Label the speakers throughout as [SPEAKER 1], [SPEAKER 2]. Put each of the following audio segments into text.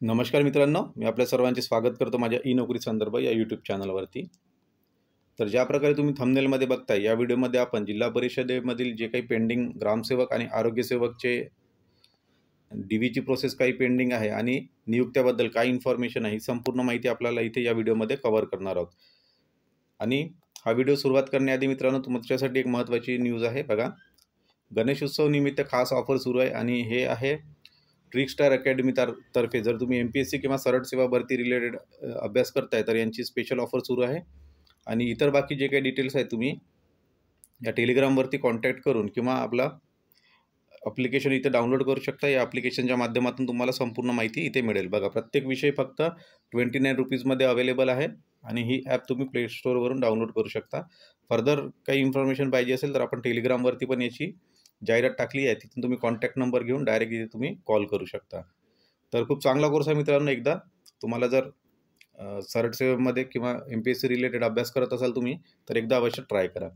[SPEAKER 1] नमस्कार मित्रांनो, मी आपल्या सर्वांचे स्वागत करतो माझ्या ई-नोकरी संदर्भ या यूट्यूब चॅनलवरती। तर ज्या प्रकारे तुम्ही थंबनेलमध्ये बघताय, या व्हिडिओमध्ये आपण जिल्हा परिषदेमधील जे काही पेंडिंग ग्रामसेवक आणि आरोग्यसेवकचे डी-व्हीची प्रोसेस काही पेंडिंग आहे आणि नियुक्त्याबद्दल काय इन्फॉर्मेशन आहे, ही संपूर्ण माहिती आपल्याला इथे या व्हिडिओमध्ये कव्हर करणार आहोत। आणि हा व्हिडिओ सुरुवात करण्याआधी मित्रांनो, तुमच्यासाठी एक महत्त्वाची न्यूज आहे बघा। गणेशोत्सव निमित्त खास ऑफर सुरू आहे आणि हे आहे ट्रिकस्टार अकॅडमी तर्फे जर तुम्ही एम-पी-एस-सी किंवा सरळ सेवा भरती रिलेटेड अभ्यास करताय तर यांची स्पेशल ऑफर सुरू आहे। आणि इतर बाकी जे काही डिटेल्स आहेत तुम्ही या टेलिग्रामवरती कॉन्टॅक्ट करून किंवा आपला ॲप्लिकेशन इथे डाउनलोड करू शकता। या ॲप्लिकेशनच्या माध्यमातून तुम्हाला संपूर्ण माहिती इथे मिळेल बघा। प्रत्येक विषय फक्त 29 रुपीजमध्ये अवेलेबल आहे आणि ही ॲप तुम्ही प्ले स्टोअरवरून डाउनलोड करू शकता। फर्दर काही इन्फॉर्मेशन पाहिजे असेल तर आपण टेलिग्रामवरती पण याची जाहिरात टाकली आहे, तिथून तुम्ही कॉन्टॅक्ट नंबर घेऊन डायरेक्ट इथे तुम्ही कॉल करू शकता। तर खूप चांगला कोर्स आहे मित्रांनो। एकदा तुम्हाला जर सरळ सेवेमध्ये किंवा एम-पी-एस-सी रिलेटेड अभ्यास करत असाल तुम्ही तर एकदा अवश्य ट्राय करा।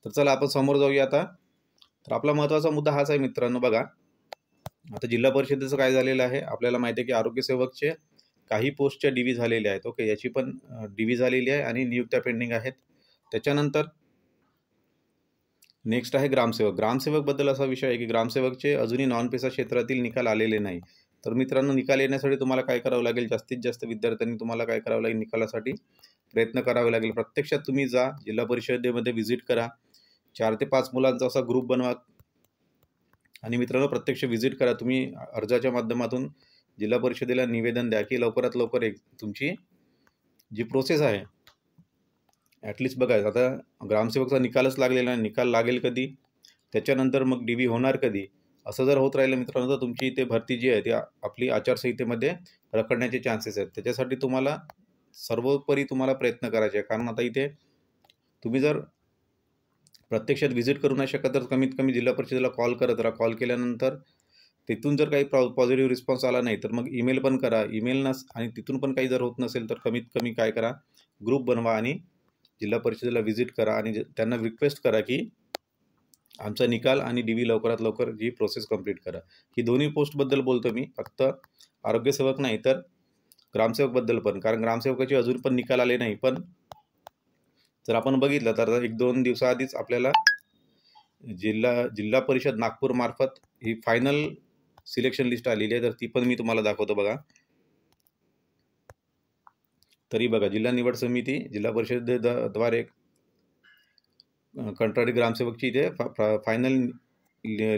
[SPEAKER 1] तर चला आपण समोर जाऊया आता। तर आपला महत्त्वाचा मुद्दा हाच आहे मित्रांनो बघा। आता जिल्हा परिषदेचं काय झालेलं आहे, आपल्याला माहिती आहे की आरोग्यसेवकचे काही पोस्टच्या डी-व्ही झालेल्या आहेत। ओके, याची पण डी-व्ही झालेली आहे आणि नियुक्त्या पेंडिंग आहेत। त्याच्यानंतर नेक्स्ट आहे ग्रामसेवक। ग्रामसेवकबद्दल असा विषय आहे की ग्रामसेवकचे अजूनही नॉन पेसा क्षेत्रातील निकाल आलेले नाही। तर मित्रांनो, निकाल येण्यासाठी तुम्हाला काय करावं लागेल, जास्तीत जास्त विद्यार्थ्यांनी तुम्हाला काय करावं लागेल, निकालासाठी प्रयत्न करावे लागेल। प्रत्यक्षात तुम्ही जा, जिल्हा परिषदेमध्ये व्हिजिट करा, 4 ते 5 मुलांचा असा ग्रुप बनवा आणि मित्रांनो प्रत्यक्ष व्हिजिट करा। तुम्ही अर्जाच्या माध्यमातून जिल्हा परिषदेला निवेदन द्या की लवकरात लवकर तुमची जी प्रोसेस आहे ॲटलिस्ट बघा, आता ग्रामसेवकचा निकालच लागलेला नाही, निकाल लागेल कधी, त्याच्यानंतर मग डी-व्ही होणार कधी, असं जर होत राहिलं मित्रांनो तर तुमची इथे भरती जी आहे ती आपली आचारसंहितेमध्ये रखडण्याचे चान्सेस आहेत। त्याच्यासाठी तुम्हाला सर्वोपरी तुम्हाला प्रयत्न करायचे आहे। कारण आता इथे तुम्ही जर प्रत्यक्षात व्हिजिट करू नाही शकत तर कमीत कमी जिल्हा परिषदेला कॉल करत राहा। कॉल केल्यानंतर तिथून जर काही पॉझिटिव्ह रिस्पॉन्स आला नाही तर मग ईमेल पण करा। ईमेल आणि तिथून पण काही जर होत नसेल तर कमीत कमी काय करा, ग्रुप बनवा आणि जिल्हा परिषदेला व्हिजिट करा आणि त्यांना रिक्वेस्ट करा की आमचा निकाल आणि डी-व्ही लवकरात लवकर जी प्रोसेस कंप्लीट करा। ही दोन्ही पोस्टबद्दल बोलतो मी, फक्त आरोग्यसेवक नाही तर ग्रामसेवकबद्दल पण, कारण ग्रामसेवकाचे अजून पण निकाल आले नाही। पण जर आपण बघितलं तर 1-2 दिवसाआधीच आपल्याला जिल्हा परिषद नागपूर मार्फत ही फायनल सिलेक्शन लिस्ट आलेली आहे। तर ती पण मी तुम्हाला दाखवतो बघा। तरी बघा, जिल्हा निवड समिती जिल्हा परिषदेद्वारे कंत्राटी ग्रामसेवकची इथे फायनल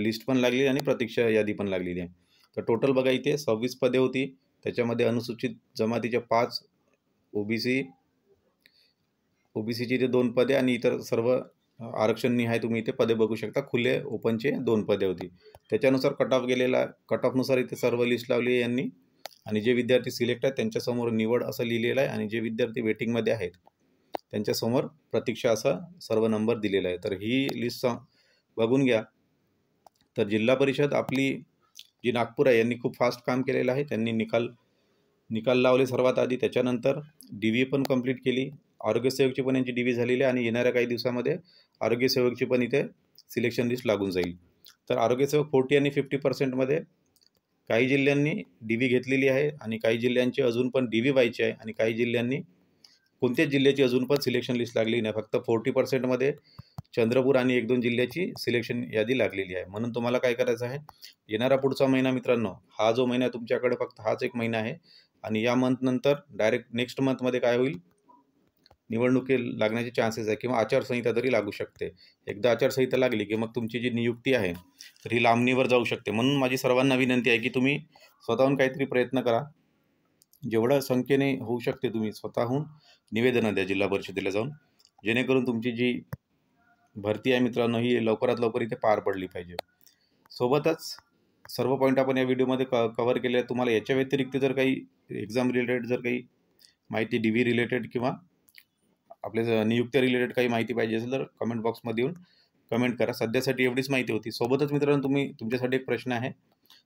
[SPEAKER 1] लिस्ट पण लागली आणि प्रतीक्षा यादी पण लागलेली आहे। तर टोटल बघा इथे 26 पदे होती, त्याच्यामध्ये अनुसूचित जमातीच्या 5, ओबीसीची इथे 2 पदे आणि इतर सर्व आरक्षण निहाय तुम्ही इथे पदे बघू शकता। खुले ओपनचे 2 पदे होती। त्याच्यानुसार कट ऑफनुसार इथे सर्व लिस्ट लावली आहे यांनी आणि जे विद्यार्थी सिलेक्ट आहेत त्यांच्यासमोर निवड असं लिहिलेलं आहे आणि जे विद्यार्थी वेटिंगमध्ये आहेत त्यांच्यासमोर प्रतीक्षा असा सर्व नंबर दिलेला आहे। तर ही लिस्ट बघून घ्या। तर जिल्हा परिषद आपली जी नागपूर आहे यांनी खूप फास्ट काम केलेलं आहे। त्यांनी निकाल लावले सर्वात आधी, त्याच्यानंतर डी-व्ही पण कंप्लीट केली। आरोग्यसेवकची पण यांची डी-व्ही झालेली आहे आणि येणाऱ्या काही दिवसामध्ये आरोग्यसेवकची पण इथे सिलेक्शन लिस्ट लागून जाईल। तर आरोग्यसेवक 40 आणि 50% काही जिल्ह्यांनी डी-व्ही घेतलेली आहे आणि काही जिल्ह्यांची अजून पण डी-व्ही व्हायची आहे आणि काही जिल्ह्यांनी कोणत्याच जिल्ह्याची अजून पण सिलेक्शन लिस्ट लागली नाही। फक्त 40% चंद्रपूर आणि 1-2 जिल्ह्याची सिलेक्शन यादी लागलेली आहे। म्हणून तुम्हाला काय करायचं आहे, येणारा पुढचा महिना मित्रांनो, हा जो महिना तुमच्याकडे फक्त हाच एक महिना आहे आणि या मंथनंतर डायरेक्ट नेक्स्ट मंथमध्ये काय होईल, निवडणुकी लागण्याचे चान्सेस आहे किंवा आचारसंहिता तरी लागू शकते। एकदा आचारसंहिता लागली की मग तुमची जी नियुक्ती आहे तर ही लांबणीवर जाऊ शकते। म्हणून माझी सर्वांना विनंती आहे की तुम्ही स्वतःहून काहीतरी प्रयत्न करा, जेवढ्या संख्येने होऊ शकते तुम्ही स्वतःहून निवेदनं द्या जिल्हा परिषदेला जाऊन, जेणेकरून तुमची जी भरती आहे मित्रांनो ही लवकरात लवकर इथे पार पडली पाहिजे। सोबतच सर्व पॉईंट आपण या व्हिडिओमध्ये कव्हर केले आहेत। तुम्हाला याच्या व्यतिरिक्त जर काही एक्झाम रिलेटेड जर काही माहिती डी-व्ही रिलेटेड किंवा आपल्या नियुक्त्या रिलेटेड काही माहिती पाहिजे असेल तर कमेंट बॉक्समध्ये येऊन कमेंट करा। सध्यासाठी एवढीच माहिती होती। सोबतच मित्रांनो, तुमच्यासाठी एक प्रश्न आहे,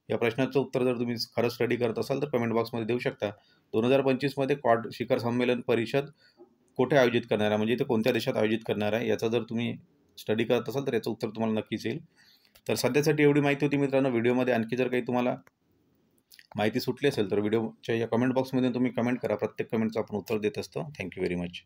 [SPEAKER 1] या प्रश्नाचं उत्तर जर तुम्ही खरं स्टडी करत असाल तर कमेंट बॉक्समध्ये देऊ शकता। 2025मध्ये क्वाड शिखर संमेलन परिषद कुठे आयोजित करणार आहे, म्हणजे इथे कोणत्या देशात आयोजित करणार आहे, याचा जर तुम्ही स्टडी करत असाल तर याचं उत्तर तुम्हाला नक्कीच येईल। तर सध्यासाठी एवढी माहिती होती मित्रांनो। व्हिडिओमध्ये आणखी जर काही तुम्हाला माहिती सुटली असेल तर व्हिडिओच्या या कमेंट बॉक्समध्ये तुम्ही कमेंट करा. प्रत्येक कमेंटचं आपण उत्तर देत असतो. Thank you very much.